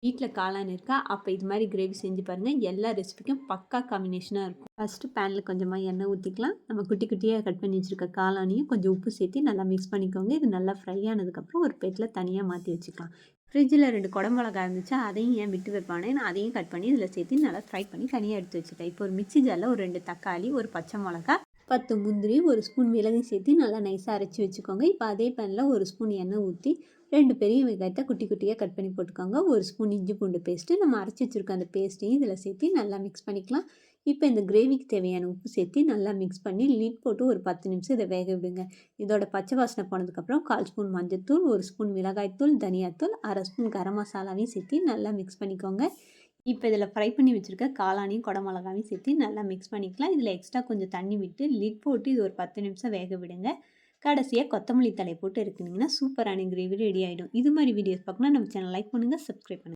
வீட்ல காளான் இருக்கா? அப்ப இது மாரி கிரேவி செஞ்சு பாருங்க. எல்லா ரெசிபிக்கும் பக்கா காம்பினேஷனா இருக்கும். ஃபர்ஸ்ட்டு பேன்ல கொஞ்சமா எண்ணெய் ஊத்திக்கலாம். நம்ம குட்டி குட்டியா கட் பண்ணி வச்சிருக்க காளானையும் கொஞ்சம் உப்பு சேர்த்து நல்லா மிக்ஸ் பண்ணிக்கோங்க. இது நல்லா ஃப்ரை ஆனதுக்கப்புறம் ஒரு பிளேட்ல தனியா மாத்தி வச்சுக்கலாம். ஃப்ரிட்ஜில 2 குடை மிளகா இருந்துச்சா, அதையும் ஏன் விட்டு வைப்பானே, நான் அதையும் கட் பண்ணி இதில சேர்த்து நல்லா ஃப்ரை பண்ணி தனியா எடுத்து வச்சுட்டேன். இப்போ ஒரு மிக்ஸி ஜார்ல ஒரு 2 தக்காளி, ஒரு பச்சை மிளகா, 10 முந்திரி, 1 ஸ்பூன் மிளகையும் சேர்த்து நல்லா நைஸா அரைச்சு வச்சுக்கோங்க. இப்போ அதே பேன்ல 1 ஸ்பூன் எண்ணெய் ஊத்தி 2 பெரிய வெங்காயத்த குட்டி குட்டியா கட் பண்ணி போட்டுக்கோங்க. 1 ஸ்பூன் இஞ்சி பூண்டு பேஸ்ட்டு, நம்ம அரைச்சு வச்சிருக்க அந்த பேஸ்ட்டையும் இதில சேர்த்து நல்லா மிக்ஸ் பண்ணிக்கலாம். இப்போ இந்த கிரேவிக்கு தேவையான உப்பு சேர்த்து நல்லா மிக்ஸ் பண்ணி லிட் போட்டு ஒரு 10 நிமிஷம் இதை வேக விடுங்க. இதோட பச்சை வாசனை போனதுக்கப்புறம் 1/4 ஸ்பூன் மஞ்சள்தூள், 1 ஸ்பூன் மிளகாய்த்தூள், தனியாத்தூள், 1/2 ஸ்பூன் கரம் மசாலாவையும் சேர்த்து நல்லா மிக்ஸ் பண்ணிக்கோங்க. இப்போ இதில் ஃப்ரை பண்ணி வச்சுருக்க காளானையும் குடை மிளகாவையும் சேர்த்து நல்லா மிக்ஸ் பண்ணிக்கலாம். இதில் எக்ஸ்ட்ரா கொஞ்சம் தண்ணி விட்டு லிட் போட்டு இது ஒரு 10 நிமிஷம் வேக விடுங்க. கடைசியாக கொத்தமல்லி தழை போட்டு இருக்குனீங்கன்னா சூப்பரான கிரேவி ரெடி ஆகிடும். இது மாதிரி வீடியோஸ் பார்க்கணும்னா நம்ம சேனல் லைக் பண்ணுங்கள், சப்ஸ்கிரைப் பண்ணுங்கள்.